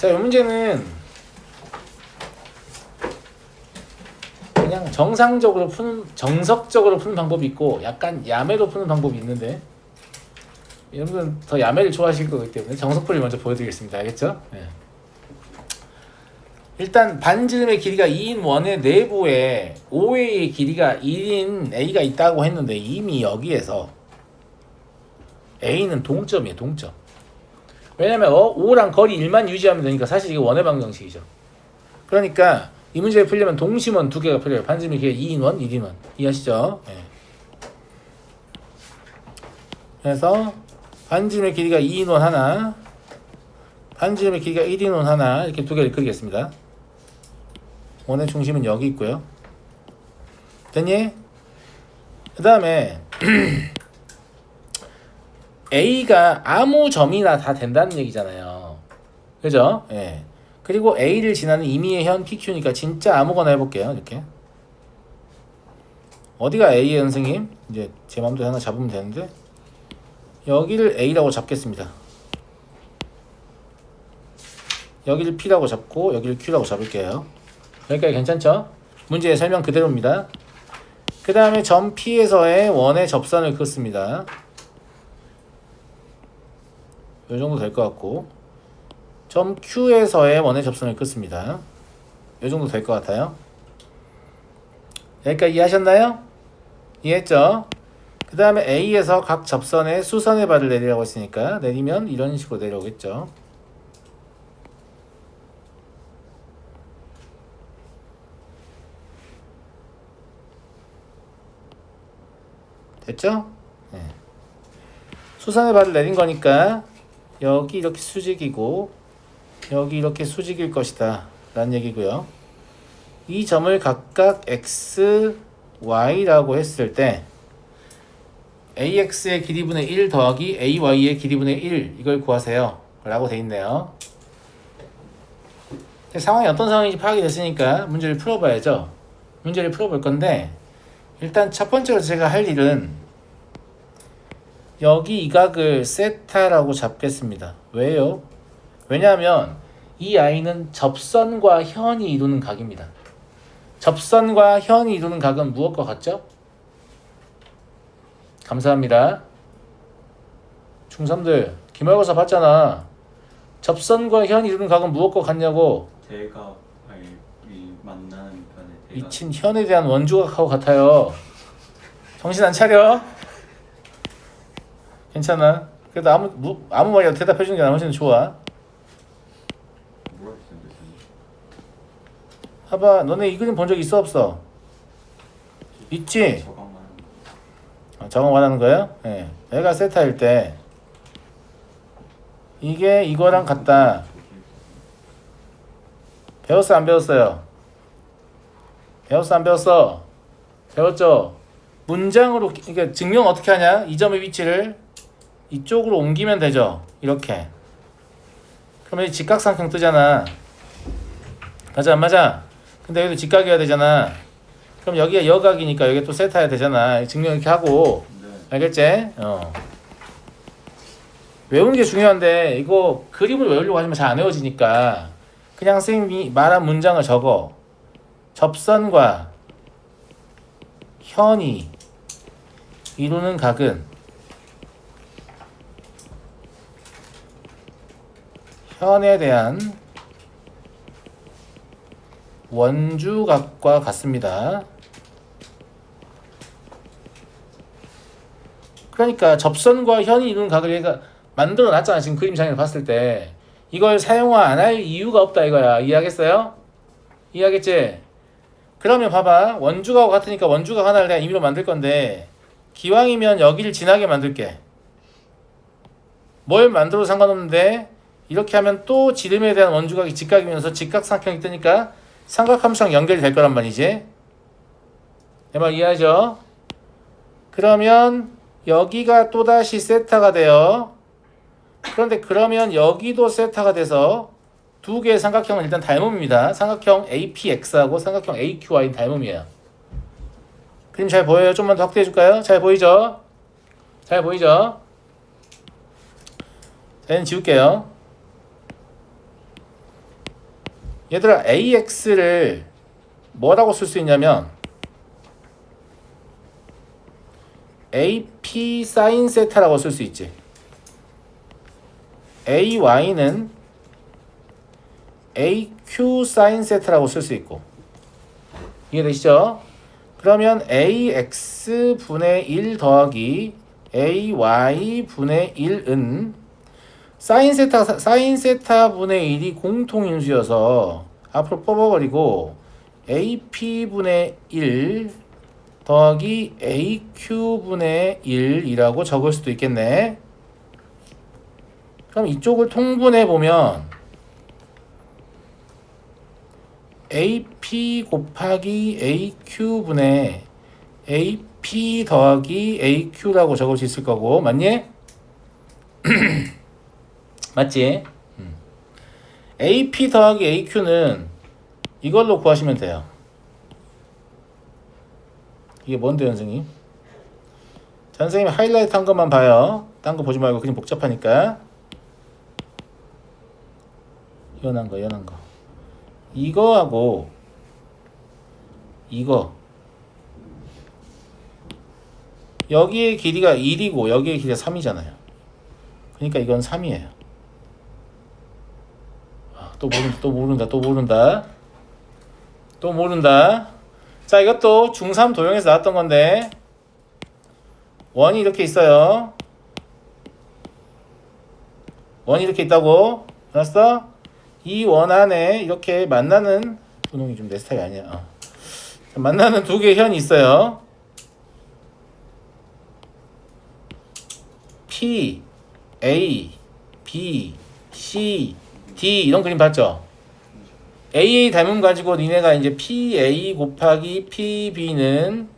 자, 이 문제는 그냥 정석적으로 푸는 방법이 있고 약간 야매로 푸는 방법이 있는데 여러분은 더 야매를 좋아하실 거기 때문에 정석풀이 먼저 보여드리겠습니다. 알겠죠? 네. 일단 반지름의 길이가 2인 원의 내부에 OA의 길이가 1인 A가 있다고 했는데 이미 여기에서 A는 동점이에요. 동점. 왜냐면 O랑 거리 1만 유지하면 되니까 사실 이게 원의 방정식이죠. 그러니까 이 문제를 풀려면 동심원 두 개가 필요해요. 반지름의 길이가 2인 원, 1인 원. 이해하시죠? 네. 그래서 반지름의 길이가 2인 원 하나, 반지름의 길이가 1인 원 하나 이렇게 두 개를 그리겠습니다. 원의 중심은 여기 있고요. 됐니? 그 다음에 A가 아무 점이나 다 된다는 얘기잖아요. 그죠? 예. 그리고 A를 지나는 임의의 현 PQ니까 진짜 아무거나 해볼게요. 이렇게. 어디가 A예요, 선생님? 이제 제 마음대로 하나 잡으면 되는데 여기를 A라고 잡겠습니다. 여기를 P라고 잡고 여기를 Q라고 잡을게요. 여기까지 괜찮죠? 문제의 설명 그대로입니다. 그 다음에 점 P에서의 원의 접선을 긋습니다. 이 정도 될 것 같고 점 Q에서의 원의 접선을 긋습니다. 이 정도 될 것 같아요. 여기까지 이해하셨나요? 이해했죠? 그 다음에 A에서 각 접선의 수선의 발을 내리라고 했으니까 내리면 이런 식으로 내려오겠죠. 됐죠? 네. 수선의 발을 내린 거니까 여기 이렇게 수직이고 여기 이렇게 수직일 것이다 라는 얘기고요. 이 점을 각각 x, y라고 했을 때 ax의 길이분의 1 더하기 ay의 길이분의 1 이걸 구하세요 라고 돼 있네요. 상황이 어떤 상황인지 파악이 됐으니까 문제를 풀어봐야죠. 문제를 풀어볼 건데 일단 첫 번째로 제가 할 일은 여기 이 각을 세타라고 잡겠습니다. 왜요? 왜냐하면 이 아이는 접선과 현이 이루는 각입니다. 접선과 현이 이루는 각은 무엇과 같죠? 감사합니다. 중3들 기말고사 봤잖아. 접선과 현이 이루는 각은 무엇과 같냐고? 대각 이 만나는 편의 대각. 미친 현에 대한 원주각하고 같아요. 정신 안 차려? 괜찮아. 그래도 아무 말이라도 대답해주는 게 나머지는 좋아. 뭐라 했었는데 봐봐, 너네 이 그림 본 적 있어 없어? 있지? 저거 말하는 거예요? 예. 네. 얘가 세타일 때 이게 이거랑 같다. 배웠어 안 배웠어요? 배웠어 안 배웠어? 배웠죠? 문장으로 그러니까 증명 어떻게 하냐? 이 점의 위치를 이쪽으로 옮기면 되죠. 이렇게. 그러면 직각삼평 뜨잖아. 맞아 안 맞아? 근데 여기도 직각이어야 되잖아. 그럼 여기가 여각이니까 여기 또 세타야 되잖아. 증명 이렇게 하고. 네. 알겠지? 외우는 게 중요한데 이거 그림을 외우려고 하지만 잘 안 외워지니까 그냥 선생님이 말한 문장을 적어. 접선과 현이 이루는 각은 현에 대한 원주각과 같습니다. 그러니까 접선과 현이 이루는 각을 얘가 만들어 놨잖아. 지금 그림상에서 봤을 때 이걸 사용화 안 할 이유가 없다 이거야. 이해하겠어요? 이해하겠지? 그러면 봐봐. 원주각과 같으니까 원주각 하나를 내가 임의로 만들 건데 기왕이면 여기를 지나게 만들게. 뭘 만들어도 상관없는데 이렇게 하면 또 지름에 대한 원주각이 직각이면서 직각삼평이 뜨니까 삼각함수랑 연결이 될 거란 말이지. 내 말 이해하죠? 그러면 여기가 또다시 세타가 돼요. 그런데 그러면 여기도 세타가 돼서 두 개의 삼각형은 일단 닮음입니다. 삼각형 APX하고 삼각형 AQY는 닮음이에요. 그림 잘 보여요? 좀만 더 확대해 줄까요? 잘 보이죠? 잘 보이죠? 자, 얘는 지울게요. 얘들아 AX를 뭐라고 쓸 수 있냐면 AP 사인 세타라고 쓸 수 있지. AY는 AQ 사인 세타라고 쓸 수 있고. 이해되시죠? 그러면 AX 분의 1 더하기 AY 분의 1은 사인 세타 분의 1이 공통인수여서 앞으로 뽑아버리고 AP 분의 1 더하기 AQ 분의 1이라고 적을 수도 있겠네. 그럼 이쪽을 통분해 보면 AP 곱하기 AQ 분의 AP 더하기 AQ라고 적을 수 있을 거고, 맞니? 맞지? AP 더하기 AQ는 이걸로 구하시면 돼요. 이게 뭔데요, 선생님? 선생님이 하이라이트 한 것만 봐요. 딴 거 보지 말고. 그냥 복잡하니까. 연한 거. 이거하고 이거 여기의 길이가 1이고 여기의 길이가 3이잖아요. 그러니까 이건 3이에요. 또 모른다. 자, 이것도 중3 도형에서 나왔던 건데 원이 이렇게 있어요. 원이 이렇게 있다고. 알았어? 이 원 안에 이렇게 만나는 분홍이 좀 내 스타일이 아니야. 만나는 두 개의 현이 있어요. P, A, B, C, D 이런 그림 봤죠? AA 닮음 가지고 니네가 이제 PA 곱하기 PB는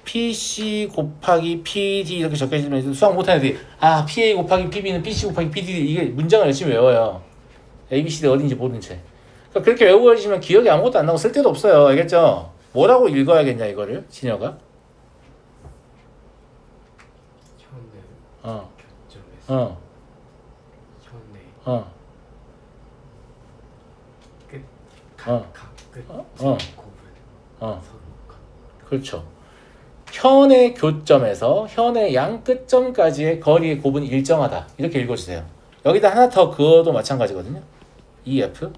PC 곱하기 PD 이렇게 적혀지면 수학 못하는 애들이 PA 곱하기 PB는 PC 곱하기 PD 이게 문장을 열심히 외워요. ABCD 어딘지 모른 채. 그러니까 그렇게 외워지면 기억이 아무것도 안 나고 쓸데도 없어요. 알겠죠? 뭐라고 읽어야겠냐 이거를 진여가? 현의 교점에서 현의 끝 고분 서로 그렇죠. 현의 교점에서 현의 양 끝점까지의 거리의 곱은 일정하다. 이렇게 읽어주세요. 여기다 하나 더 그어도 마찬가지거든요. EF.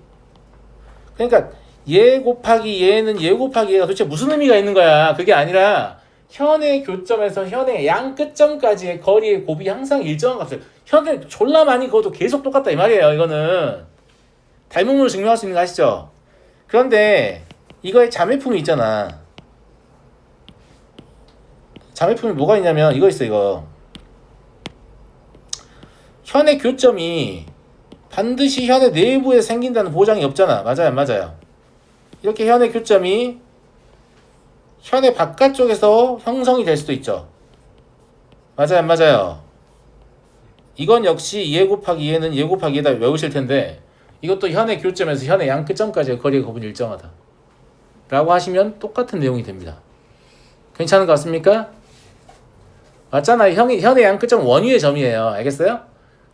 그러니까 얘 곱하기 얘는 얘 곱하기 얘가 도대체 무슨 의미가 있는 거야. 그게 아니라 현의 교점에서 현의 양 끝점까지의 거리의 곱이 항상 일정한 값을 현을 졸라 많이 그어도 계속 똑같다 이 말이에요. 이거는 닮음으로 증명할 수 있는 거 아시죠? 그런데 이거에 자매품이 있잖아. 자매품이 뭐가 있냐면 이거 있어. 이거 현의 교점이 반드시 현의 내부에 생긴다는 보장이 없잖아. 맞아요, 안 맞아요? 이렇게 현의 교점이 현의 바깥쪽에서 형성이 될 수도 있죠. 맞아요, 안 맞아요? 이건 역시 얘 곱하기 얘는 얘 곱하기 얘다 외우실 텐데 이것도 현의 교점에서 현의 양 끝점까지의 거리의 곱은 일정하다 라고 하시면 똑같은 내용이 됩니다. 괜찮은 것 같습니까? 맞잖아요. 현의 양 끝점 원위의 점이에요. 알겠어요?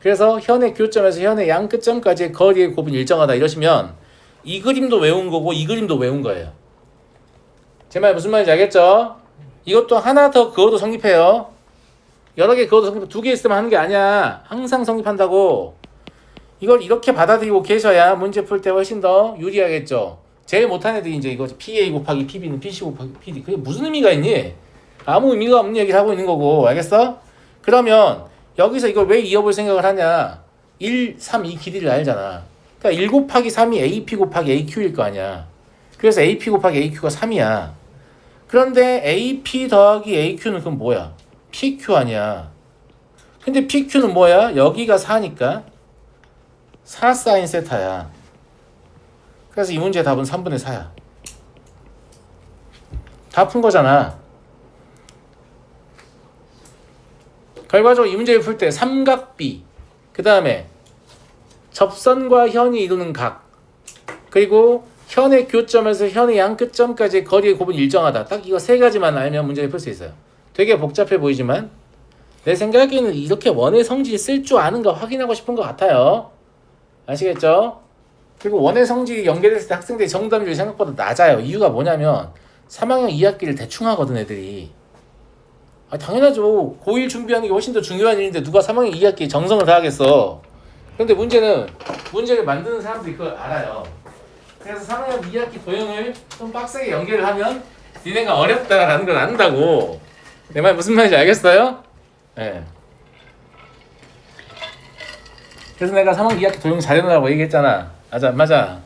그래서 현의 교점에서 현의 양 끝점까지의 거리의 곱은 일정하다 이러시면 이 그림도 외운 거고 이 그림도 외운 거예요. 제 말 무슨 말인지 알겠죠? 이것도 하나 더 그어도 성립해요. 여러 개 그어도 성립, 두 개 있으면 하는 게 아니야. 항상 성립한다고. 이걸 이렇게 받아들이고 계셔야 문제 풀 때 훨씬 더 유리하겠죠. 제일 못한 애들이 이제 이거 PA 곱하기 PB는 PC 곱하기 PD. 그게 무슨 의미가 있니? 아무 의미가 없는 얘기를 하고 있는 거고. 알겠어? 그러면 여기서 이걸 왜 이어볼 생각을 하냐? 1, 3, 이 길이를 알잖아. 그러니까 1 곱하기 3이 AP 곱하기 AQ일 거 아니야. 그래서 AP 곱하기 AQ가 3이야. 그런데 AP 더하기 AQ는 그럼 뭐야? PQ 아니야. 근데 PQ는 뭐야? 여기가 4니까 4 사인 세타야. 그래서 이 문제의 답은 3분의 4야. 다 푼 거잖아. 결과적으로 이 문제를 풀 때 삼각비, 그 다음에 접선과 현이 이루는 각, 그리고 현의 교점에서 현의 양 끝점까지의 거리의 곱은 일정하다. 딱 이거 세 가지만 알면 문제를 풀 수 있어요. 되게 복잡해 보이지만 내 생각에는 이렇게 원의 성질이 쓸 줄 아는 거 확인하고 싶은 것 같아요. 아시겠죠? 그리고 원의 성질이 연결됐을 때 학생들의 정답률이 생각보다 낮아요. 이유가 뭐냐면 3학년 2학기를 대충 하거든 애들이. 아, 당연하죠. 고1 준비하는 게 훨씬 더 중요한 일인데 누가 3학년 2학기에 정성을 다하겠어. 그런데 문제는 문제를 만드는 사람들이 그걸 알아요. 그래서 3학년 2학기 도형을 좀 빡세게 연결을 하면 니네가 어렵다라는 걸 안다고. 내 말 무슨 말인지 알겠어요? 예. 네. 그래서 내가 3학년 2학기 도형 잘해놓으라고 얘기했잖아. 맞아, 맞아.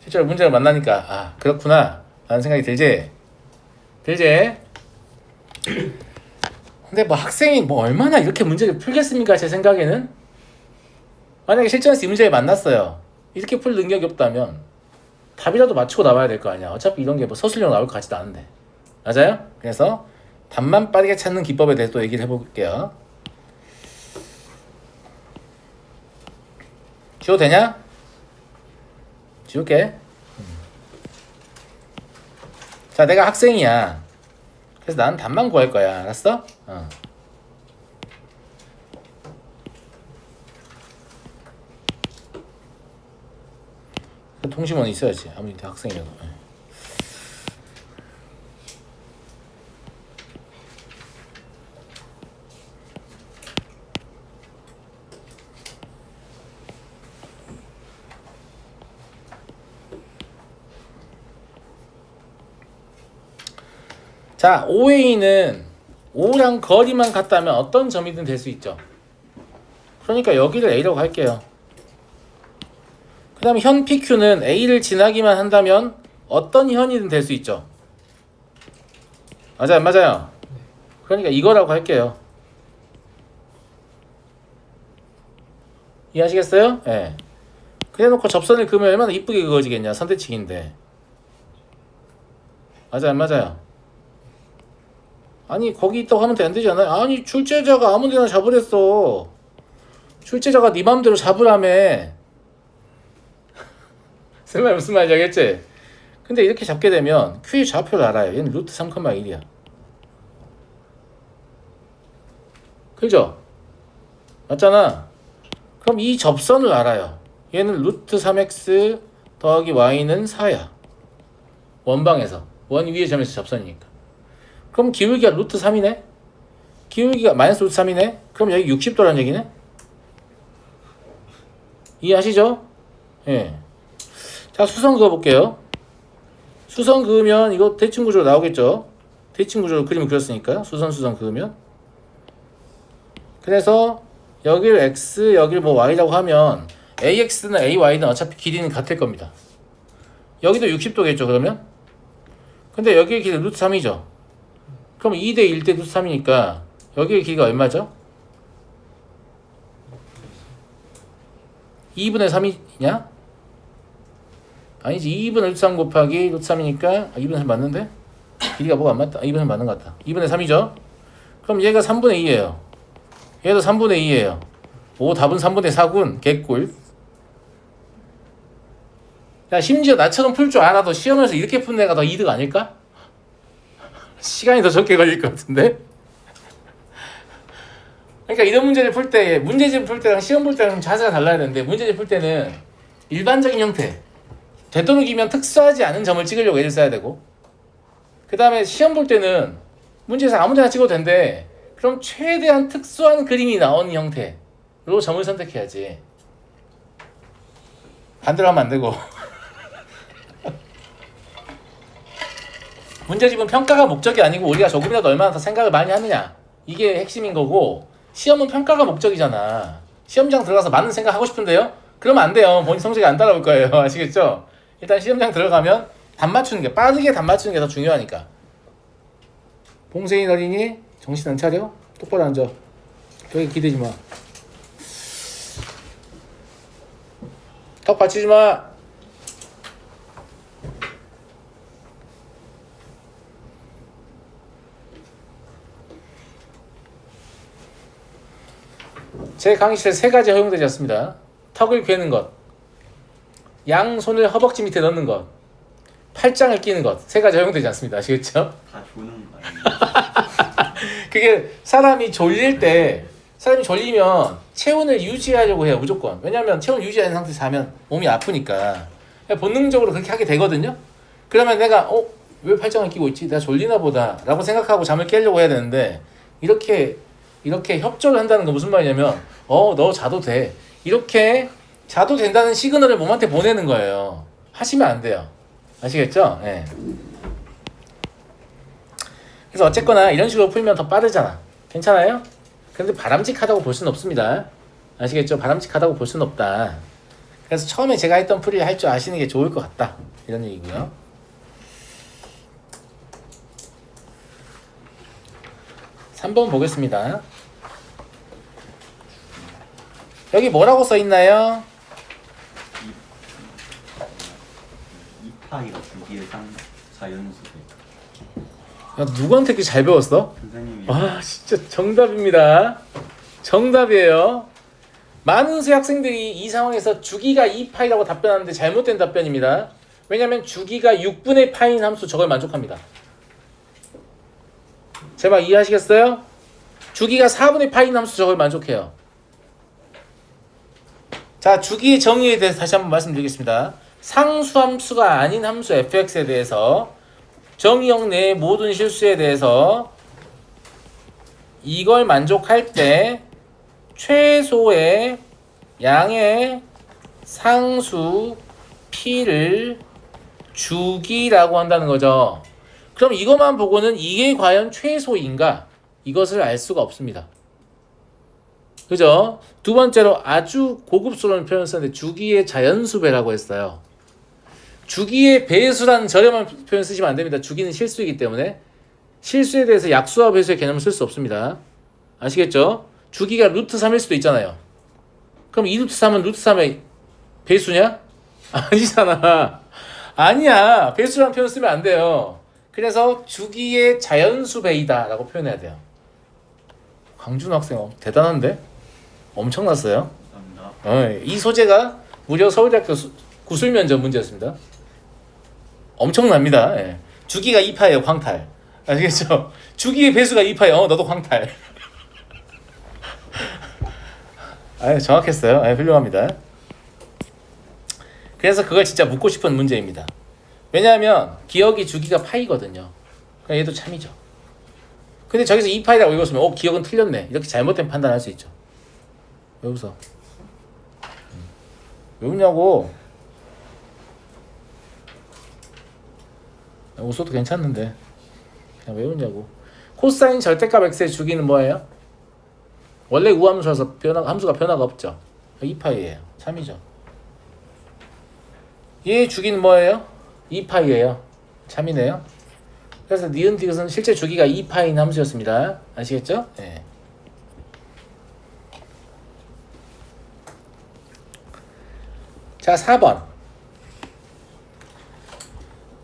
실제로 문제를 만나니까 아 그렇구나 라는 생각이 들지? 근데 뭐 학생이 뭐 얼마나 이렇게 문제를 풀겠습니까? 제 생각에는 만약에 실전에서 이 문제를 만났어요. 이렇게 풀 능력이 없다면 답이라도 맞추고 나와야 될 거 아니야. 어차피 이런 게 뭐 서술형 나올 것 같지도 않은데. 맞아요? 그래서 답만 빠르게 찾는 기법에 대해서 또 얘기를 해볼게요. 지워도 되냐? 지울게. 자, 내가 학생이야. 그래서 나는 답만 구할 거야. 알았어? 통신원이 있어야지. 아무리 학생이라도. 자, OA는 O랑 거리만 같다면 어떤 점이든 될 수 있죠. 그러니까 여기를 A라고 할게요. 그 다음에 현 PQ는 A를 지나기만 한다면 어떤 현이든 될 수 있죠. 맞아요, 맞아요. 그러니까 이거라고 할게요. 이해하시겠어요? 예. 네. 그래놓고 접선을 그으면 얼마나 이쁘게 그어지겠냐. 선대칭인데. 맞아요, 맞아요. 아니 거기 있다고 하면 안 되잖아요. 아니 출제자가 아무데나 잡으랬어. 출제자가 네 맘대로 잡으라며. 무슨 말인지 알겠지? 근데 이렇게 잡게 되면 Q의 좌표를 알아요. 얘는 루트 3,1이야. 그죠? 맞잖아. 그럼 이 접선을 알아요. 얘는 루트 3x 더하기 y는 4야. 원방에서. 원 위의 점에서 접선이니까. 그럼 기울기가 루트 3이네? 기울기가 마이너스 루트 3이네? 그럼 여기 60도라는 얘기네? 이해하시죠? 예. 자, 수선 그어볼게요. 수선 그으면 이거 대칭 구조로 나오겠죠? 대칭 구조로 그림을 그렸으니까. 수선 그으면. 그래서 여기를 x, 여기를 뭐 y라고 하면 ax는 ay는 어차피 길이는 같을 겁니다. 여기도 60도겠죠, 그러면? 근데 여기의 길이 루트 3이죠? 그럼 2대 1대 루트 3이니까 여기의 길이가 얼마죠? 2분의 3이냐? 아니지. 2분의 루트 3 곱하기 루트 3이니까 2분의 3 맞는데? 길이가 뭐가 안 맞다. 2분의 3 맞는 것 같다. 2분의 3이죠? 그럼 얘가 3분의 2예요. 얘도 3분의 2예요. 오, 답은 3분의 4군. 개꿀. 야, 심지어 나처럼 풀 줄 알아도 시험에서 이렇게 푼 애가 더 이득 아닐까? 시간이 더 적게 걸릴 것 같은데? 그러니까 이런 문제를 풀 때, 문제집 풀 때랑 시험 볼 때랑 자세가 달라야 되는데, 문제집 풀 때는 일반적인 형태, 되도록이면 특수하지 않은 점을 찍으려고 애를 써야 되고, 그 다음에 시험 볼 때는 문제에서 아무 데나 찍어도 된대. 그럼 최대한 특수한 그림이 나오는 형태로 점을 선택해야지. 반대로 하면 안 되고. 문제집은 평가가 목적이 아니고 우리가 조금이라도 얼마나 더 생각을 많이 하느냐, 이게 핵심인 거고, 시험은 평가가 목적이잖아. 시험장 들어가서 많은 생각 하고 싶은데요? 그러면 안 돼요. 본인 성적이 안 따라올 거예요. 아시겠죠? 일단 시험장 들어가면 답 맞추는 게, 빠르게 답 맞추는 게 더 중요하니까. 봉세인 어린이 정신 안 차려? 똑바로 앉아. 여기 기대지 마. 턱 받치지 마. 제 강의실에 3가지 허용되지 않습니다. 턱을 괴는 것, 양손을 허벅지 밑에 넣는 것, 팔짱을 끼는 것, 3가지 허용되지 않습니다. 아시겠죠? 다 조는 거 아니에요? 그게 사람이 졸리면 체온을 유지하려고 해요. 무조건. 왜냐하면 체온을 유지하는 상태에서 자면 몸이 아프니까. 본능적으로 그렇게 하게 되거든요. 그러면 내가 왜 팔짱을 끼고 있지? 내가 졸리나 보다 라고 생각하고 잠을 깨려고 해야 되는데 이렇게 협조를 한다는 건 무슨 말이냐면 너 자도 돼. 이렇게 자도 된다는 시그널을 몸한테 보내는 거예요. 하시면 안 돼요. 아시겠죠? 예. 그래서 어쨌거나 이런 식으로 풀면 더 빠르잖아. 괜찮아요? 근데 바람직하다고 볼 수는 없습니다. 아시겠죠? 바람직하다고 볼 수는 없다. 그래서 처음에 제가 했던 풀이를 할 줄 아시는 게 좋을 것 같다. 이런 얘기고요. 3번 보겠습니다. 여기 뭐라고 써 있나요? 이파이가 주기의 자연수배. 야, 누구한테 이렇게 잘 배웠어? 선생님이 와, 진짜 정답입니다. 정답이에요. 많은 수의 학생들이 이 상황에서 주기가 2파이라고 답변하는데 잘못된 답변입니다. 왜냐하면 주기가 6분의 파인 함수 저걸 만족합니다. 제발 이해하시겠어요? 주기가 4분의 파인 함수 저걸 만족해요. 자, 주기의 정의에 대해서 다시 한번 말씀드리겠습니다. 상수함수가 아닌 함수 fx에 대해서 정의역 내의 모든 실수에 대해서 이걸 만족할 때 최소의 양의 상수 p를 주기라고 한다는 거죠. 그럼 이것만 보고는 이게 과연 최소인가? 이것을 알 수가 없습니다. 그죠? 두 번째로 아주 고급스러운 표현을 썼는데 주기의 자연수배라고 했어요. 주기의 배수라는 저렴한 표현 쓰시면 안 됩니다. 주기는 실수이기 때문에 실수에 대해서 약수와 배수의 개념을 쓸 수 없습니다. 아시겠죠? 주기가 루트 3일 수도 있잖아요. 그럼 2루트 3은 루트 3의 배수냐? 아니잖아. 아니야. 배수라는 표현 쓰면 안 돼요. 그래서 주기의 자연수배이다 라고 표현해야 돼요. 강준호 학생 대단한데? 엄청났어요. 감사합니다. 이 소재가 무려 서울대학교 구술면접 문제였습니다. 엄청납니다. 예. 주기가 2파예요. 광탈. 아시겠죠? 주기의 배수가 2파예요. 너도 광탈. 정확했어요. 훌륭합니다. 그래서 그걸 진짜 묻고 싶은 문제입니다. 왜냐하면 기억이 주기가 파이거든요. 얘도 참이죠. 근데 저기서 2파이라고 읽었으면 기억은 틀렸네. 이렇게 잘못된 판단할 수 있죠. 왜 웃어? 왜 웃냐고. 웃어도 괜찮는데 그냥 왜 웃냐고. 코사인 절대값 x의 주기는 뭐예요? 원래 우함수라서 함수가 변화가 없죠. 2파이예요. 3이죠. 얘의 주기는 뭐예요? 2파이예요. 3이네요. 그래서 니은 디귿은 실제 주기가 2파인 함수였습니다. 아시겠죠? 네. 자, 4번.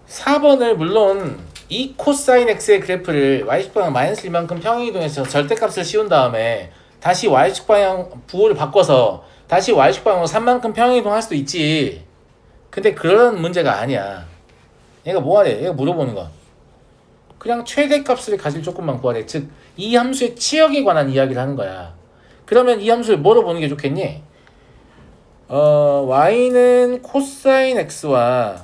4번을 물론 이 코사인 x의 그래프를 y축 방향 마이너스 1만큼 평행이동해서 절대값을 씌운 다음에 다시 y축 방향 부호를 바꿔서 다시 y축 방향으로 3만큼 평행이동할 수도 있지. 근데 그런 문제가 아니야. 얘가 뭐하래? 얘가 물어보는 거. 그냥 최대값을 가질 조건만 구하래. 즉 이 함수의 치역에 관한 이야기를 하는 거야. 그러면 이 함수를 뭐로 보는 게 좋겠니? y는 코사인 x와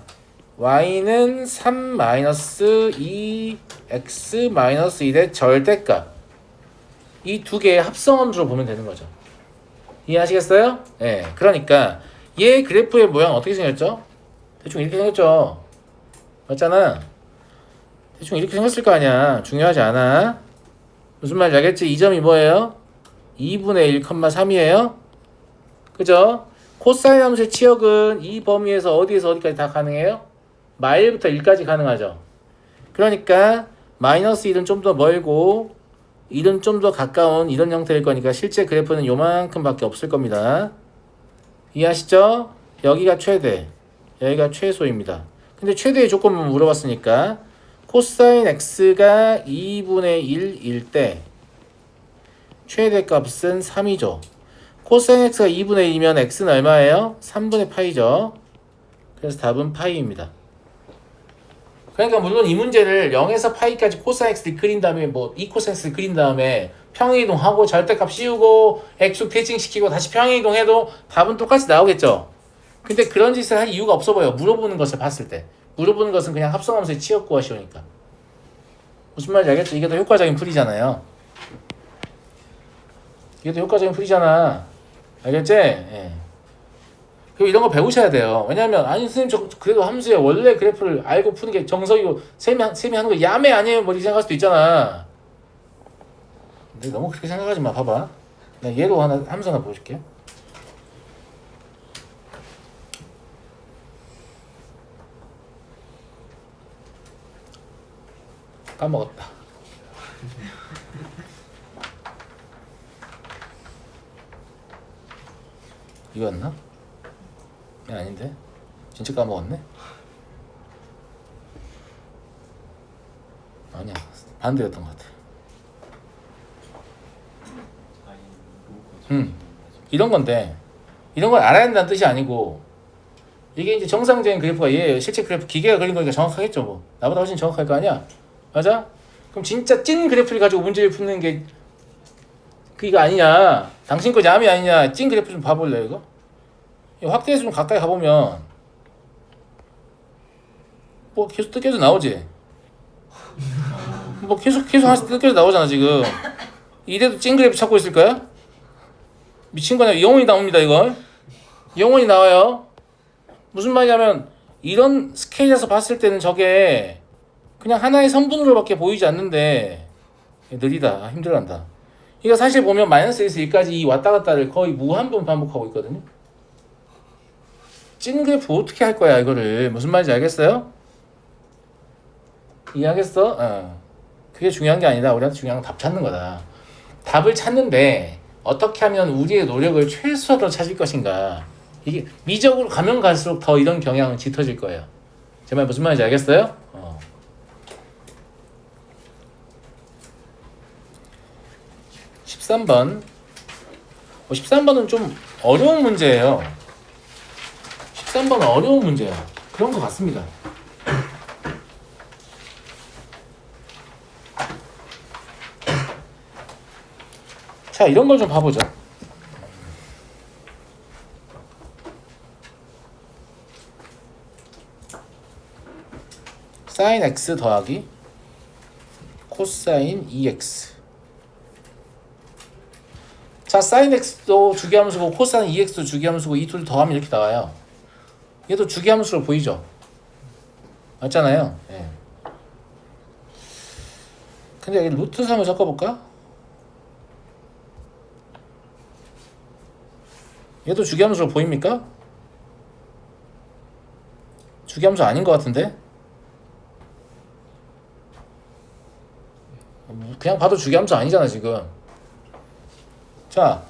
y는 3-2x-1의 절대값, 이 두 개의 합성함수로 보면 되는 거죠. 이해하시겠어요? 네. 그러니까 얘 그래프의 모양 어떻게 생겼죠? 대충 이렇게 생겼죠. 맞잖아. 대충 이렇게 생겼을 거 아니야. 중요하지 않아. 무슨 말인지 알겠지? 이 점이 뭐예요? 2분의 1,3이에요. 그죠? 코사인 함수의 치역은 이 범위에서 어디에서 어디까지 다 가능해요? 마일부터 1까지 가능하죠. 그러니까 마이너스 1은 좀 더 멀고 1은 좀 더 가까운 이런 형태일 거니까 실제 그래프는 요만큼 밖에 없을 겁니다. 이해하시죠? 여기가 최대, 여기가 최소입니다. 근데 최대의 조건만 물어봤으니까 코사인 x가 2분의 1일 때 최대값은 3이죠. 코사인 x가 2분의 1이면 x는 얼마예요? 3분의 파이죠. 그래서 답은 파이입니다. 그러니까 물론 이 문제를 0에서 파이까지 코사인 x를 그린 다음에 뭐 2코사인 x를 그린 다음에 평행이동하고 절대값 씌우고 x축 대칭시키고 다시 평행이동해도 답은 똑같이 나오겠죠. 근데 그런 짓을 할 이유가 없어 보여. 물어보는 것을 봤을 때. 물어보는 것은 그냥 합성함수의 치역구가 쉬우니까. 무슨 말인지 알겠죠? 이게 더 효과적인 풀이잖아요. 이게 더 효과적인 풀이잖아. 알겠지? 예. 그리고 이런 거 배우셔야 돼요. 왜냐면 아니 선생님 저 그래도 함수에 원래 그래프를 알고 푸는 게 정석이고 쌤이 하는 거 야매 아니에요? 뭐 이렇게 생각할 수도 있잖아. 근데 너무 그렇게 생각하지 마. 봐봐. 나 얘로 함수 하나 보여줄게. 까먹었다. 이거였나? 아닌데? 진짜 까먹었네? 아니야. 반대였던 것 같아. 이런 건데 이런 걸 알아야 된다는 뜻이 아니고 이게 이제 정상적인 그래프가 얘예요. 실제 그래프 기계가 그린 거니까 정확하겠죠. 뭐 나보다 훨씬 정확할 거 아니야. 맞아? 그럼 진짜 찐 그래프를 가지고 문제를 푸는 게 그거 아니냐. 당신 거 야미 아니냐. 찐 그래프 좀 봐볼래 이거? 확대해서 좀 가까이 가보면 뭐 계속 뜯겨져 나오지. 뭐 계속 하나씩 뜯겨져 나오잖아 지금. 이래도 찐 그래프 찾고 있을 거야? 미친 거냐? 영원히 나옵니다 이거. 영원히 나와요. 무슨 말이냐면 이런 스케일에서 봤을 때는 저게 그냥 하나의 성분으로밖에 보이지 않는데 느리다. 힘들어한다. 이거 사실 보면 마이너스 1에서 1까지 이 왔다 갔다를 거의 무한번 반복하고 있거든요. 찐 그래프 어떻게 할 거야 이거를. 무슨 말인지 알겠어요? 이해하겠어? 그게 중요한 게 아니다. 우리한테 중요한 건 답 찾는 거다. 답을 찾는데 어떻게 하면 우리의 노력을 최소화로 찾을 것인가. 이게 미적으로 가면 갈수록 더 이런 경향은 짙어질 거예요. 제 말 무슨 말인지 알겠어요? 13번. 13번은 좀 어려운 문제예요. 13번은 어려운 문제야. 그런 것 같습니다. 자, 이런 걸 좀 봐보죠. sin x 더하기 코사인 2x. 자, sin x도 주기함수고 코사인 2x도 주기함수고 이 둘 더하면 이렇게 나와요. 얘도 주기함수로 보이죠? 맞잖아요. 예. 근데 여기 루트 3을 섞어볼까? 얘도 주기함수로 보입니까? 주기함수 아닌 것 같은데? 그냥 봐도 주기함수 아니잖아 지금. 자,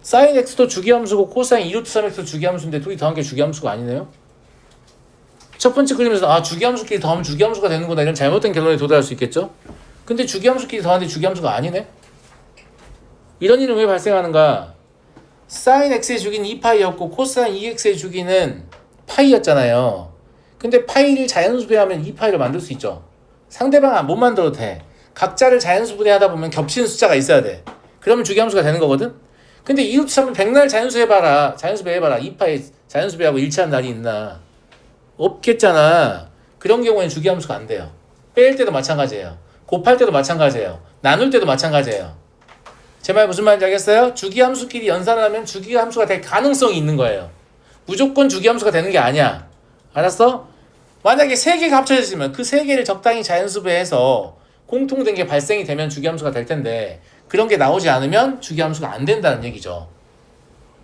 sin x도 주기함수고 코사인 2루트 3x도 주기함수인데 둘이 더한 게 주기함수가 아니네요. 첫 번째 그림에서 주기함수끼리 더하면 주기함수가 되는구나 이런 잘못된 결론에 도달할 수 있겠죠. 근데 주기함수끼리 더하는데 주기함수가 아니네. 이런 일은 왜 발생하는가? sin x의 주기는 2파이였고 코사인 2x의 주기는 파이였잖아요. 근데 파이를 자연수배하면 2파이를 만들 수 있죠. 상대방은 못 만들어도 돼. 각자를 자연수분해하다 보면 겹치는 숫자가 있어야 돼. 그러면 주기함수가 되는 거거든. 근데 2루트 3을 백날 자연수해봐라. 자연수배해봐라. 2파이 자연수배하고 일치한 날이 있나? 없겠잖아. 그런 경우에는 주기함수가 안 돼요. 뺄 때도 마찬가지예요. 곱할 때도 마찬가지예요. 나눌 때도 마찬가지예요. 제 말 무슨 말인지 알겠어요? 주기함수끼리 연산을 하면 주기함수가 될 가능성이 있는 거예요. 무조건 주기함수가 되는 게 아니야. 알았어? 만약에 3개가 합쳐졌으면 그 3개를 적당히 자연수배해서 공통된 게 발생이 되면 주기함수가 될 텐데 그런 게 나오지 않으면 주기함수가 안 된다는 얘기죠.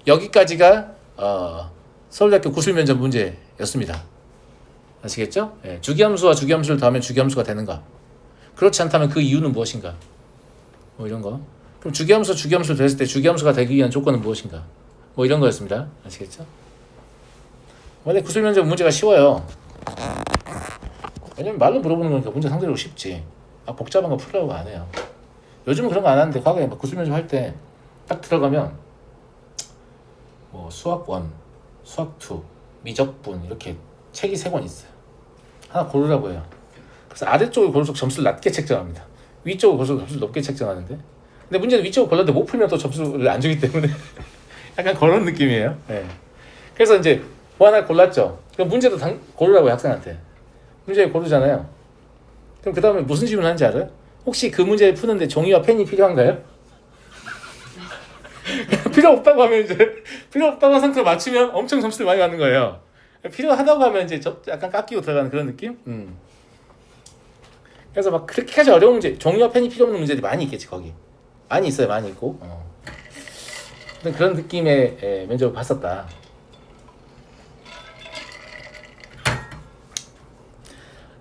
여기까지가 서울대학교 구술면접 문제였습니다. 아시겠죠? 예, 주기함수와 주기함수를 더하면 주기함수가 되는가? 그렇지 않다면 그 이유는 무엇인가? 뭐 이런 거. 그럼 주기함수를 됐을 때 주기함수가 되기 위한 조건은 무엇인가? 뭐 이런 거였습니다. 아시겠죠? 원래 구술면접 문제가 쉬워요. 왜냐면 말로 물어보는 거니까 문제 상대적으로 쉽지. 복잡한 거 풀라고 안 해요. 요즘은 그런 거 안 하는데 과거에 구술면접 할 때 딱 들어가면 뭐 수학 1, 수학 2, 미적분 이렇게 책이 3권 있어요. 하나 고르라고 해요. 그래서 아래쪽을 고를수록 점수를 낮게 책정합니다. 위쪽을 고를수록 점수를 높게 책정하는데 근데 문제는 위쪽을 골랐는데 못 풀면 또 점수를 안 주기 때문에 약간 그런 느낌이에요. 네. 그래서 이제 뭐 하나 골랐죠. 그럼 문제도 고르라고요, 학생한테. 문제 고르잖아요. 그럼 그 다음에 무슨 질문 하는지 알아요? 혹시 그 문제를 푸는데 종이와 펜이 필요한가요? 필요 없다고 하면 이제 필요 없다고 한 상태로 맞추면 엄청 점수를 많이 받는 거예요. 필요하다고 하면 이제 약간 깎이고 들어가는 그런 느낌? 그래서 막 그렇게까지 어려운 문제, 종이와 펜이 필요 없는 문제들이 많이 있겠지 거기. 많이 있어요, 많이 있고. 그런 느낌의 면접을 봤었다.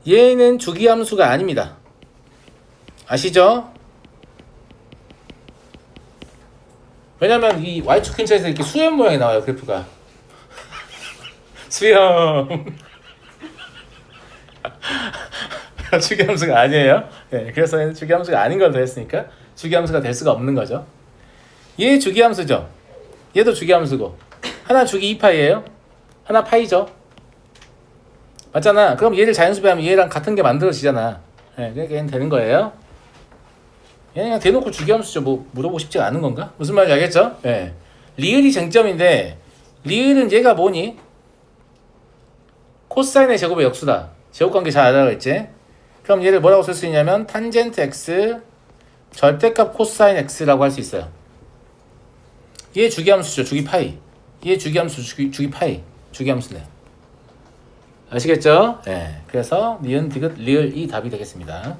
얘는 주기함수가 아닙니다. 아시죠? 왜냐면 이 y축 근처에서 이렇게 수염 모양이 나와요, 그래프가. 수염. 주기함수가 아니에요. 네, 그래서 얘는 주기함수가 아닌 걸 더했으니까 주기함수가 될 수가 없는 거죠. 얘 주기함수죠. 얘도 주기함수고. 하나 주기 2파이예요. 하나 파이죠. 맞잖아. 그럼 얘를 자연수배하면 얘랑 같은 게 만들어지잖아. 네, 그러니까 얘는 되는 거예요. 얘는 그냥 대놓고 주기함수죠. 뭐 물어보고 싶지가 않은 건가? 무슨 말인지 알겠죠? 네. 리을이 쟁점인데 리을은 얘가 뭐니? 코사인의 제곱의 역수다. 제곱관계 잘 알아야겠지? 그럼 얘를 뭐라고 쓸 수 있냐면 탄젠트 x 절대값 코사인 x라고 할 수 있어요. 얘 주기함수죠. 주기 파이. 얘 주기함수 주기 파이. 주기함수네. 아시겠죠? 네. 그래서 니은 디귿 리을이 답이 되겠습니다.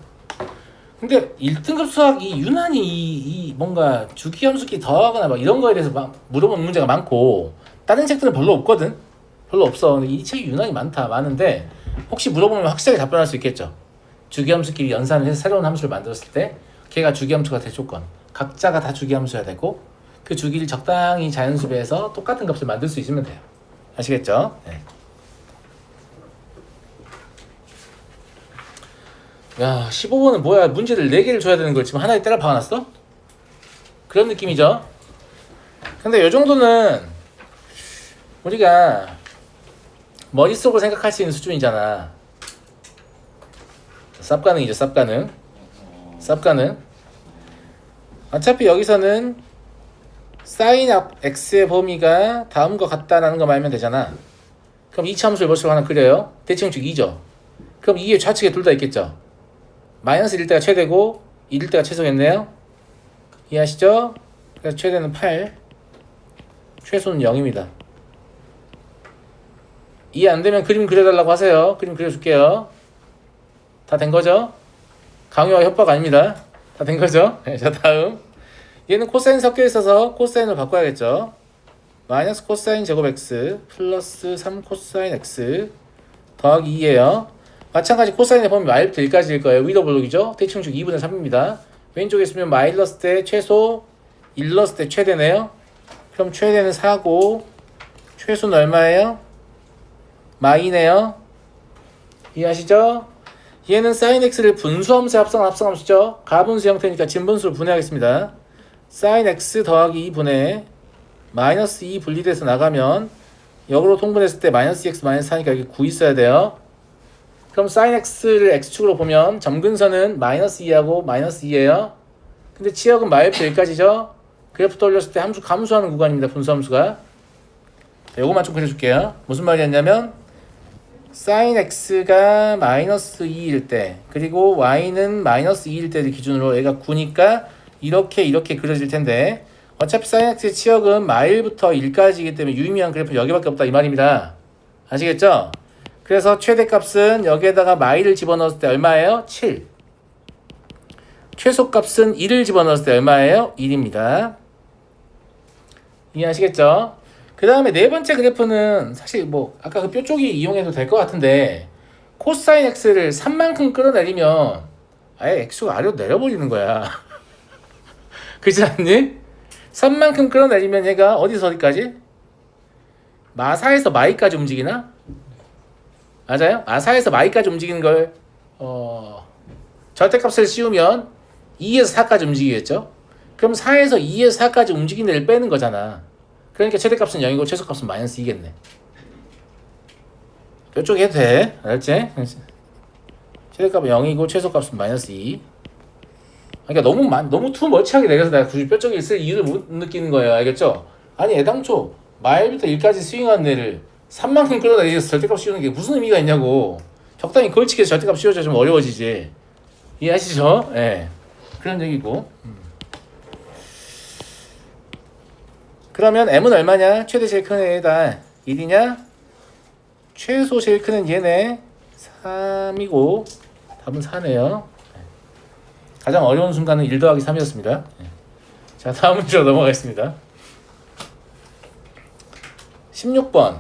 근데 1등급 수학이 유난히 이 뭔가 주기함수끼리 더하거나 막 이런 거에 대해서 막 물어보는 문제가 많고 다른 책들은 별로 없거든. 별로 없어. 근데 이 책이 유난히 많은데 혹시 물어보면 확실하게 답변할 수 있겠죠. 주기함수끼리 연산을 해서 새로운 함수를 만들었을 때 걔가 주기함수가 될 조건. 각자가 다 주기함수여야 되고 그 주기를 적당히 자연수배해서 똑같은 값을 만들 수 있으면 돼요. 아시겠죠? 네. 야, 15번은 뭐야? 문제를 4개를 줘야 되는 걸 지금 하나에 때려 박아놨어? 그런 느낌이죠? 근데 요 정도는 우리가 머릿속으로 생각할 수 있는 수준이잖아. 쌉가능이죠, 쌉가능. 쌉가능. 어차피 여기서는 사인 x의 범위가 다음과 같다라는 거 말면 되잖아. 그럼 2차 함수를 머릿속으로 하나 그려요. 대칭축 2죠. 그럼 2의 좌측에 둘 다 있겠죠. 마이너스 1일 때가 최대고 1일 때가 최소겠네요. 이해하시죠? 그래서 최대는 8, 최소는 0입니다. 이해 안 되면 그림 그려달라고 하세요. 그림 그려줄게요. 다 된 거죠? 강요와 협박 아닙니다. 다 된 거죠? 네, 자, 다음. 얘는 코사인 섞여 있어서 코사인으로 바꿔야겠죠. 마이너스 코사인 제곱 x 플러스 3 코사인 x 더하기 2예요. 마찬가지 코사인의 범위 마이부터 1까지일 거예요. 위로 블록이죠. 대칭축 2분의 3입니다. 왼쪽에 있으면 마이너스 때 최소, 1넣었을 때 최대네요. 그럼 최대는 4고 최소는 얼마예요? 마이네요. 이해하시죠? 얘는 sin x를 분수함수에 합성함수죠. 가분수 형태니까 진분수로 분해하겠습니다. sin x 더하기 2분의 마이너스 2 분리돼서 나가면 역으로 통분했을 때 마이너스 2x 마이너스 4니까 여기 9 있어야 돼요. 그럼 sin x를 x축으로 보면 점근선은 마이너스 2하고 마이너스 2예요. 근데 치역은 마이너스 1까지죠. 그래프 돌렸을 때 함수 감소하는 구간입니다. 분수함수가. 요거만 좀 그려줄게요. 무슨 말이었냐면 sin x가 마이너스 2일 때 그리고 y는 마이너스 2일 때를 기준으로 얘가 9니까 이렇게 그려질 텐데 어차피 sin x의 치역은 마일부터 1까지이기 때문에 유의미한 그래프는 여기밖에 없다 이 말입니다. 아시겠죠? 그래서 최대값은 여기에다가 마일을 집어넣었을 때 얼마예요? 7. 최소값은 1을 집어넣었을 때 얼마예요? 1입니다. 이해하시겠죠? 그 다음에 네 번째 그래프는 사실 뭐 아까 그 뼈 쪽이 이용해도 될 것 같은데 코사인 x를 3만큼 끌어내리면 아예 x가 아래로 내려버리는 거야. 그렇지 않니? 3만큼 끌어내리면 얘가 어디서 어디까지? 마사에서 마이까지 움직이나? 맞아요? 마사에서 마이까지 움직이는 걸 절대값을 씌우면 2에서 4까지 움직이겠죠? 그럼 4에서 2에서 4까지 움직이는 애를 빼는 거잖아. 그러니까 최대값은 0이고 최소값은 마이너스 2겠네. 이쪽에 해도 돼. 알았지? 최대값은 0이고 최소값은 마이너스 2. 그러니까 너무 투머치하게 내려서 내가 굳이 뼈 쪽에 있을 이유를 못 느끼는 거예요. 알겠죠? 아니 애당초 마일부터 1까지 스윙한 애를 3만큼 끌어내려서 절대값 씌우는 게 무슨 의미가 있냐고. 적당히 걸치기해서 절대값 씌워져 좀 어려워지지. 이해하시죠? 예. 그런 얘기고. 그러면 m은 얼마냐? 최대 제일 큰 애다 1이냐? 최소 제일 큰 애는 얘네 3이고 답은 4네요. 가장 어려운 순간은 1 더하기 3이었습니다. 자, 다음 문제로 넘어가겠습니다. 16번.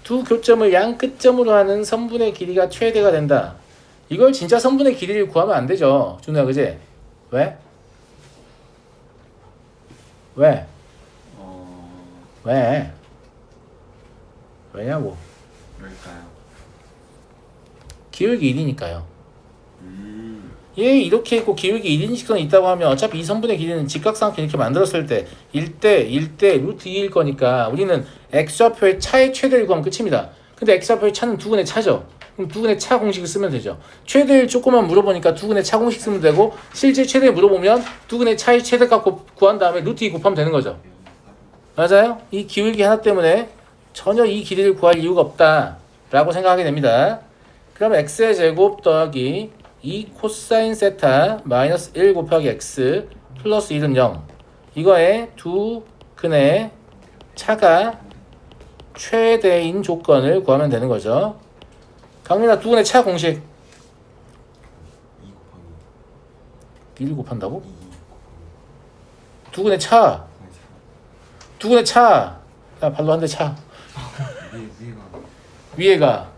두 교점을 양 끝점으로 하는 선분의 길이가 최대가 된다. 이걸 진짜 선분의 길이를 구하면 안 되죠. 준우야, 그지? 왜? 왜? 왜? 왜냐고? 왜일까요? 기울기 1이니까요. 얘 이렇게 있고 기울기 1인 직선이 있다고 하면 어차피 이 선분의 길이는 직각삼각형 이렇게 만들었을 때 1대 루트 2일 거니까 우리는 x좌표의 차의 최대를 구하면 끝입니다. 근데 x좌표의 차는 두근의 차죠. 그럼 두근의 차 공식을 쓰면 되죠. 최대를 조금만 물어보니까 두근의 차 공식 쓰면 되고 실제 최대 물어보면 두근의 차의 최대값 구한 다음에 루트 2 곱하면 되는 거죠. 맞아요? 이 기울기 하나 때문에 전혀 이 길이를 구할 이유가 없다 라고 생각하게 됩니다. 그럼 x의 제곱 더하기 2 코사인 세타 마이너스 1 곱하기 x 플러스 1은 0. 이거에 두 근의 차가 최대인 조건을 구하면 되는 거죠. 강민아, 두 근의 차 공식 1 곱한다고? 두 근의 차. 두 근의 차. 야, 발로 한 대 차. 위에가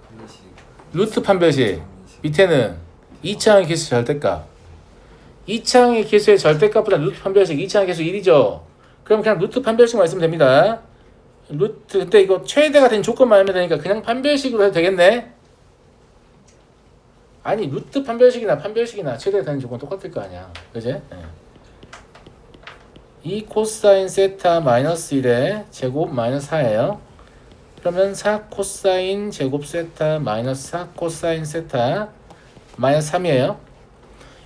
루트 판별식. 밑에는 2차항의 개수 절대값. 2차항의 개수의 절대값보다 루트 판별식 2차항의 개수 1이죠. 그럼 그냥 루트 판별식만 있으면 됩니다. 루트, 근데 이거 최대가 된 조건만 알면 되니까 그냥 판별식으로 해도 되겠네? 아니, 루트 판별식이나 최대가 되는 조건 똑같을 거 아니야. 그지? 네. 2 코사인 세타 마이너스 1의 제곱 마이너스 4예요. 그러면 4 코사인 제곱 세타 마이너스 4 코사인 세타 마이너스 3이에요.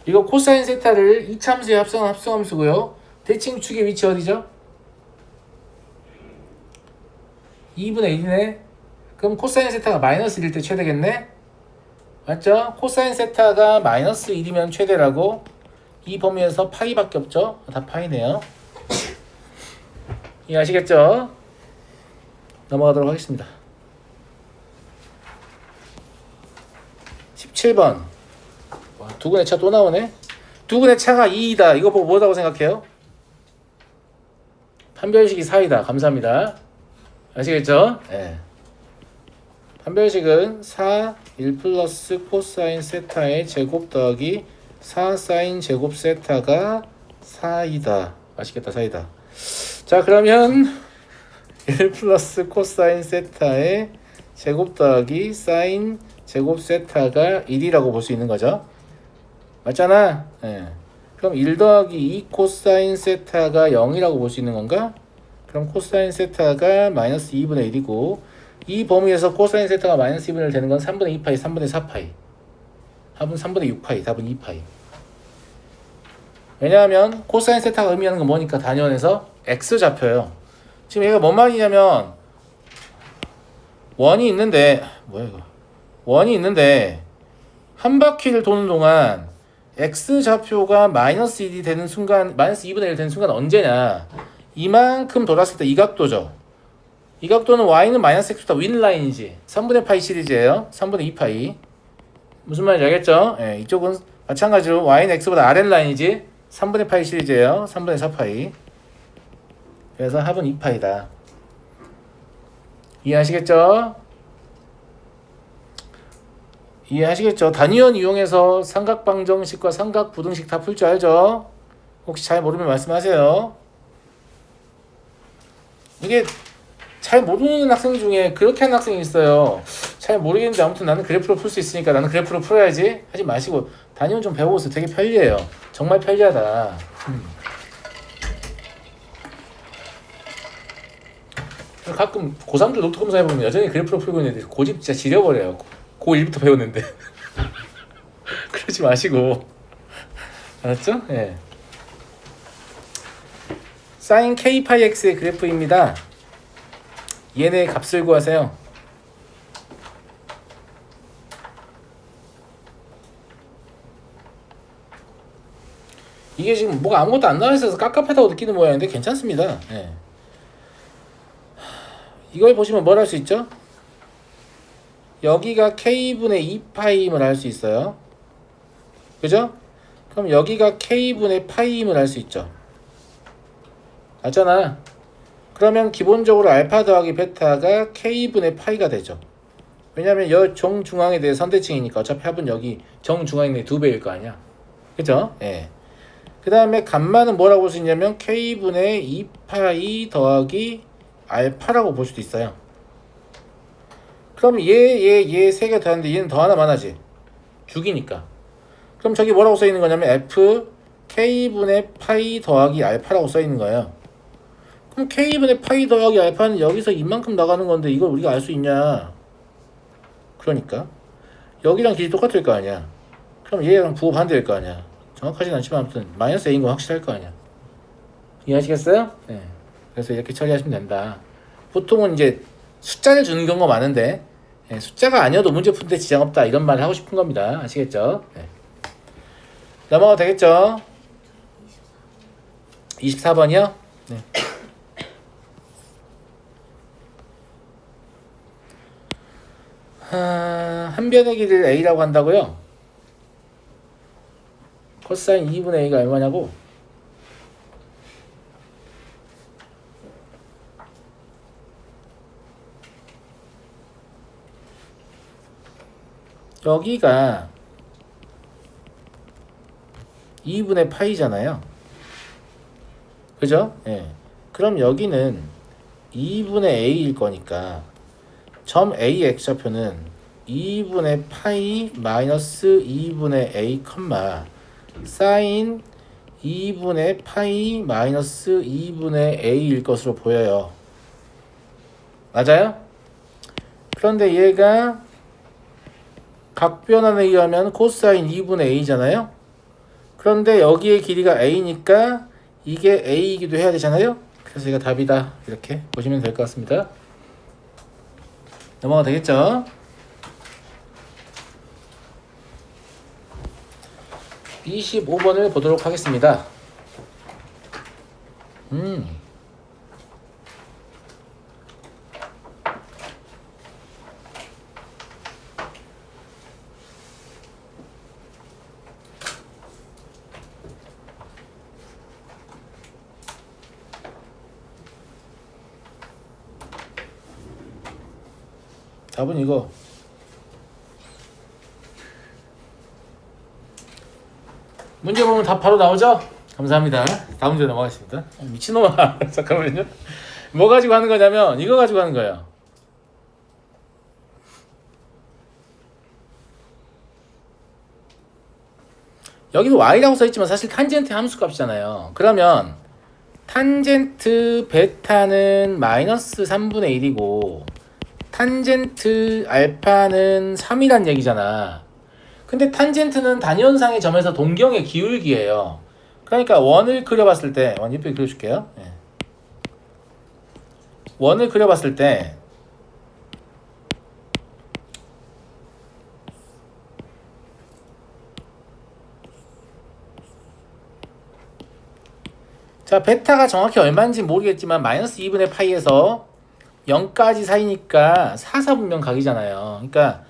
이거 코사인 세타를 이차함수에 합성한 합성함수고요. 대칭축의 위치 어디죠? 2분의 1이네. 그럼 코사인 세타가 마이너스 1일 때 최대겠네? 맞죠? 코사인 세타가 마이너스 1이면 최대라고. 이 범위에서 파이밖에 없죠? 다 파이네요. 이해하시겠죠? 넘어가도록 하겠습니다. 17번. 와, 두근의 차 또 나오네. 두근의 차가 2이다. 이거 보고 뭐라고 생각해요? 판별식이 4이다. 감사합니다. 아시겠죠? 네. 판별식은 4, 1 플러스 코사인 세타의 제곱 더하기 4 사인 제곱 세타가 4이다. 아시겠다. 4이다. 자, 그러면 1 플러스 코사인 세타의 제곱 더하기 사인 제곱 세타가 1이라고 볼 수 있는 거죠. 맞잖아. 네. 그럼 1 더하기 2 코사인 세타가 0이라고 볼 수 있는 건가? 그럼 코사인 세타가 마이너스 2분의 1이고 이 범위에서 코사인 세타가 마이너스 2분의 1 되는 건 3분의 2파이, 3분의 4파이. 답은 3분의 6파이, 답은 2파이. 왜냐하면 코사인 세타가 의미하는 건 뭐니까 단위원에서 x좌표예요. 지금 얘가 뭔 말이냐면 원이 있는데 뭐야 이거? 원이 있는데 한 바퀴를 do는 동안 x좌표가 마이너스 1이 되는 순간, 마이너스 2분의 1 되는 순간 언제냐? 이만큼 돌았을 때 이 각도죠. 이 각도는 y는 마이너스 x보다 윈 라인이지. 3분의 파이 시리즈예요. 3분의 2파이. 무슨 말인지 알겠죠? 예, 이쪽은 마찬가지로 y는 x보다 아랫 라인이지. 3분의 파이 시리즈예요. 3분의 4파이. 그래서 합은 2파이다. 이해하시겠죠? 이해하시겠죠? 단위원 이용해서 삼각방정식과 삼각부등식 다 풀 줄 알죠? 혹시 잘 모르면 말씀하세요. 이게 잘 모르는 학생 중에 그렇게 하는 학생이 있어요. 잘 모르겠는데 아무튼 나는 그래프로 풀 수 있으니까 나는 그래프로 풀어야지 하지 마시고 단위원 좀 배워보세요. 되게 편리해요. 정말 편리하다. 가끔 고3들 노트 검사해보면 여전히 그래프로 풀고 있는데 고집 진짜 지려버려요. 고1부터 배웠는데. 그러지 마시고. 알았죠? 예. sin k 파이 x의 그래프입니다. 얘네 값을 구하세요. 이게 지금 뭐가 아무것도 안 나와 있어서 깝깝하다고 느끼는 모양인데 괜찮습니다. 예. 이걸 보시면 뭘 할 수 있죠? 여기가 k분의 2파임을 알 수 있어요. 그죠? 그럼 여기가 k분의 파임을 알 수 있죠. 맞잖아. 그러면 기본적으로 알파 더하기 베타가 k분의 파이가 되죠. 왜냐면 여 정중앙에 대해 선대칭이니까 어차피 합은 여기 정중앙에 2배일 거 아니야. 그죠? 예. 그 다음에 감마는 뭐라고 볼 수 있냐면 k분의 2파이 더하기 알파라고 볼 수도 있어요. 그럼 얘 세 개 더하는데 얘는 더 하나만 하지. 죽이니까. 그럼 저기 뭐라고 써 있는 거냐면 f k분의 파이 더하기 알파라고 써 있는 거예요. 그럼 k분의 파이 더하기 알파는 여기서 이만큼 나가는 건데 이걸 우리가 알 수 있냐? 그러니까 여기랑 길이 똑같을 거 아니야. 그럼 얘랑 부호 반대일 거 아니야. 정확하진 않지만 아무튼 마이너스 a인 건 확실할 거 아니야. 이해하시겠어요? 네. 그래서 이렇게 처리하시면 된다. 보통은 이제 숫자를 주는 경우가 많은데 숫자가 아니어도 문제 푸는데 지장 없다 이런 말을 하고 싶은 겁니다. 아시겠죠? 네. 넘어가도 되겠죠? 24번이요? 네. 한 변의 길이를 a라고 한다고요? 코사인 2분의 a가 얼마냐고? 여기가 2분의 파이잖아요. 그죠? 예. 그럼 여기는 2분의 a일 거니까 점 a x좌표는 2분의 파이 마이너스 2분의 a 컴마 사인 2분의 파이 마이너스 2분의 a일 것으로 보여요. 맞아요? 그런데 얘가 각변환에 의하면 코사인 2분의 a잖아요. 그런데 여기의 길이가 a니까 이게 a이기도 해야 되잖아요. 그래서 이거 답이다. 이렇게 보시면 될 것 같습니다. 넘어가 되겠죠? 25번을 보도록 하겠습니다. 답은 이거. 문제 보면 답 바로 나오죠? 감사합니다. 다음 문제 넘어가겠습니다. 미친놈아. 잠깐만요. 뭐 가지고 하는 거냐면 이거 가지고 하는 거예요. 여기도 y라고 써있지만 사실 탄젠트 함수 값이잖아요. 그러면 탄젠트 베타는 마이너스 3분의 1이고 탄젠트 알파는 3이란 얘기잖아. 근데 탄젠트는 단위원상의 점에서 동경의 기울기예요. 그러니까 원을 그려봤을 때 원 이쁘게 그려줄게요. 예. 원을 그려봤을 때 자 베타가 정확히 얼마인지 모르겠지만 마이너스 2분의 파이에서 0까지 사이니까 4사분면 각이잖아요. 그러니까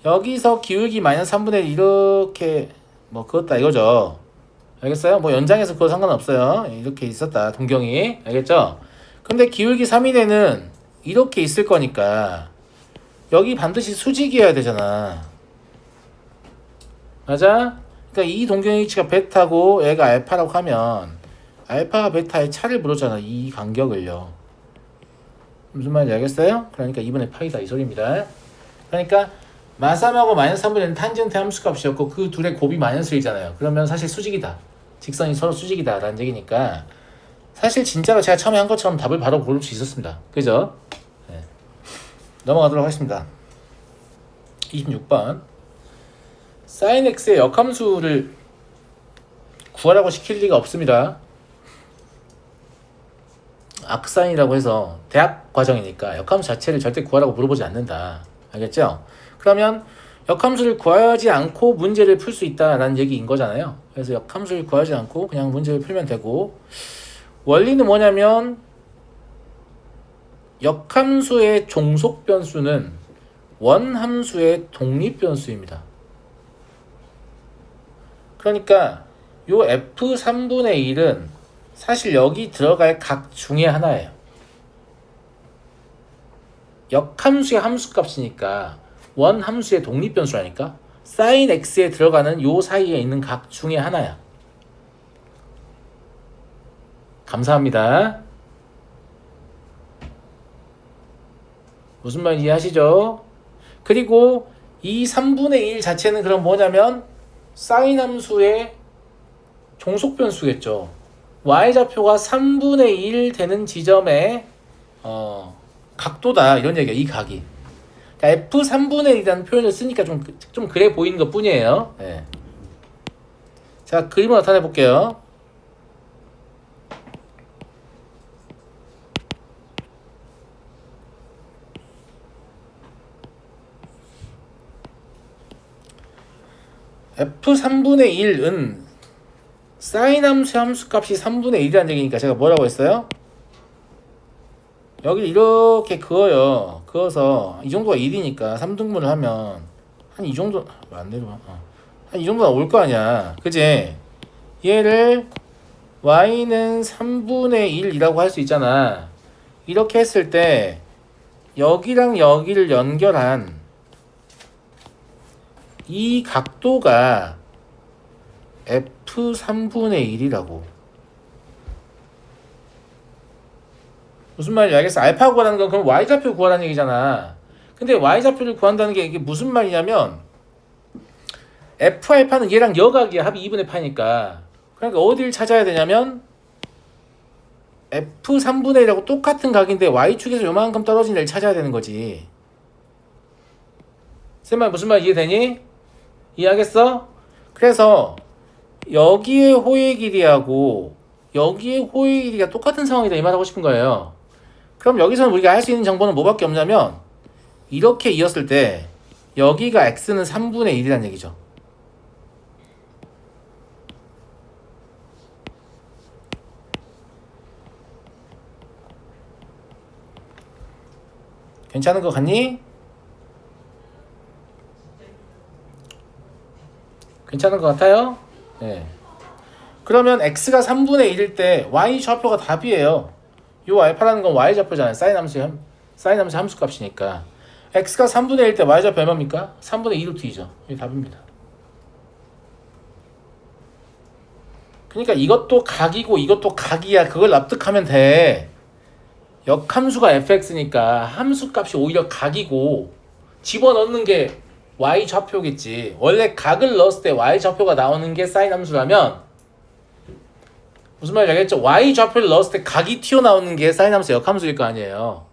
여기서 기울기 마이너스 3분의 1 이렇게 뭐 그었다 이거죠. 알겠어요? 뭐 연장해서 그거 상관없어요. 이렇게 있었다 동경이. 알겠죠? 근데 기울기 3인에는 이렇게 있을 거니까 여기 반드시 수직이어야 되잖아. 맞아? 그러니까 이 동경의 위치가 베타고 얘가 알파라고 하면 알파와 베타의 차를 부르잖아. 이 간격을요. 무슨 말인지 알겠어요? 그러니까 2분의 파이다 이 소리입니다. 그러니까 마삼하고 마이너스 3분의 1은 탄젠트 함수값이었고 그 둘의 곱이 마이너스 1이잖아요. 그러면 사실 수직이다. 직선이 서로 수직이다 라는 얘기니까 사실 진짜로 제가 처음에 한 것처럼 답을 바로 고를 수 있었습니다. 그죠? 네. 넘어가도록 하겠습니다. 26번 sin x의 역함수를 구하라고 시킬 리가 없습니다. 악사인이라고 해서 대학 과정이니까 역함수 자체를 절대 구하라고 물어보지 않는다. 알겠죠? 그러면 역함수를 구하지 않고 문제를 풀 수 있다라는 얘기인 거잖아요. 그래서 역함수를 구하지 않고 그냥 문제를 풀면 되고, 원리는 뭐냐면 역함수의 종속 변수는 원함수의 독립 변수입니다. 그러니까 요 f3분의 1은 사실 여기 들어갈 각 중에 하나예요. 역함수의 함수값이니까 원함수의 독립 변수라니까 sin x에 들어가는 요 사이에 있는 각 중에 하나야. 감사합니다. 무슨 말인지 이해하시죠? 그리고 이 3분의 1 자체는 그럼 뭐냐면 sin 함수의 종속 변수겠죠. y좌표가 3분의 1 되는 지점의 각도다 이런 얘기야. 이 각이. 그러니까 f3분의 1이라는 표현을 쓰니까 좀 그래 보이는 것 뿐이에요. 네. 자, 그림을 나타내 볼게요. f3분의 1은 sin 함수의 함수값이 3분의 1이라는 얘기니까 제가 뭐라고 했어요? 여기 이렇게 그어요. 그어서 이 정도가 1이니까 3등분을 하면 한 이 정도 안 내려와. 한 이 정도 나올 거 아니야. 그지? 얘를 y는 3분의 1이라고 할 수 있잖아. 이렇게 했을 때 여기랑 여기를 연결한 이 각도가 f3분의 1이라고. 무슨 말인지 알겠어? 알파 구하라는 건 그럼 y좌표 구하라는 얘기잖아. 근데 y좌표를 구한다는 게 이게 무슨 말이냐면 f알파는 얘랑 여각이야. 합이 2분의 파니까. 그러니까 어디를 찾아야 되냐면 f3분의 1하고 똑같은 각인데 y축에서 요만큼 떨어진 데를 찾아야 되는 거지. 쌤말 무슨 말 이해되니? 이해하겠어? 그래서 여기의 호의 길이하고 여기의 호의 길이가 똑같은 상황이다 이 말 하고 싶은 거예요. 그럼 여기서는 우리가 알 수 있는 정보는 뭐밖에 없냐면 이렇게 이었을 때 여기가 x는 3분의 1이라는 얘기죠. 괜찮은 거 같니? 괜찮은 것 같아요? 네. 그러면 x가 3분의 1일 때 y 좌표가 답이에요. 요 알파라는 건 y 좌표잖아요. sin 함수의 함수값이니까. x가 3분의 1일 때 y 좌표 얼마입니까? 3분의 2루트이죠. 이게 답입니다. 그러니까 이것도 각이고 이것도 각이야. 그걸 납득하면 돼. 역함수가 fx니까 함수값이 오히려 각이고 집어넣는 게 y 좌표겠지. 원래 각을 넣었을 때 y 좌표가 나오는 게 sin 함수라면 무슨 말인지 알겠죠? y 좌표를 넣었을 때 각이 튀어나오는 게 sin 함수 역함수일 거 아니에요.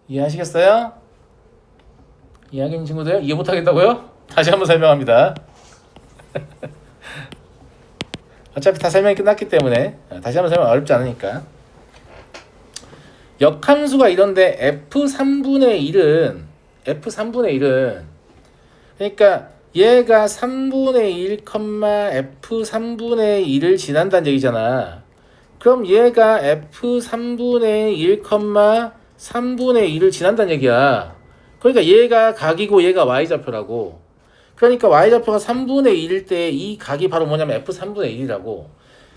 이해하시겠어요? 이해하겠는 친구들? 이해 못하겠다고요? 다시 한번 설명합니다. 어차피 다 설명이 끝났기 때문에 다시 한번 설명 어렵지 않으니까. 역함수가 이런데 f3분의 1은 그러니까 얘가 3분의 1, f3분의 1을 지난다는 얘기잖아. 그럼 얘가 f3분의 1, 3분의 1을 지난다는 얘기야. 그러니까 얘가 각이고 얘가 y좌표라고. 그러니까 y좌표가 3분의 1일 때 이 각이 바로 뭐냐면 f3분의 1이라고.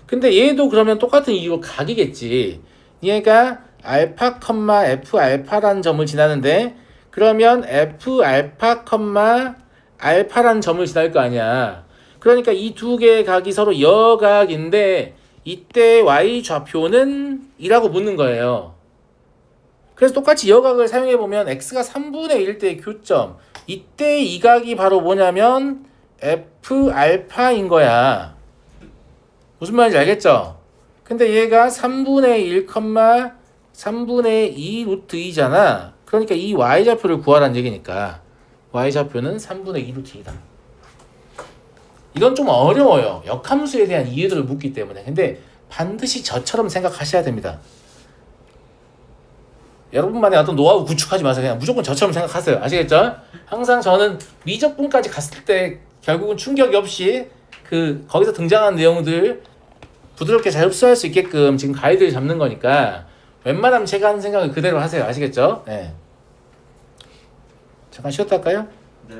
근데 얘도 그러면 똑같은 이유로 각이겠지. 얘가 알파, f 알파라는 점을 지나는데 그러면 f 알파, 알파라는 점을 지날 거 아니야. 그러니까 이 두 개의 각이 서로 여각인데 이때 y 좌표는 이라고 묻는 거예요. 그래서 똑같이 여각을 사용해보면 x가 3분의 1일 때의 교점, 이때 이 각이 바로 뭐냐면 f 알파인 거야. 무슨 말인지 알겠죠? 근데 얘가 3분의 1, 3분의 2 루트 2잖아. 그러니까 이 y좌표를 구하라는 얘기니까 y좌표는 3분의 2 루트 2다. 이건 좀 어려워요. 역함수에 대한 이해도를 묻기 때문에. 근데 반드시 저처럼 생각하셔야 됩니다. 여러분만의 어떤 노하우 구축하지 마세요. 그냥 무조건 저처럼 생각하세요. 아시겠죠? 항상 저는 미적분까지 갔을 때 결국은 충격이 없이 그 거기서 등장하는 내용들 부드럽게 잘 흡수할 수 있게끔 지금 가이드를 잡는 거니까 웬만하면 제가 하는 생각을 그대로 하세요. 아시겠죠? 네. 잠깐 쉬었다 할까요? 네.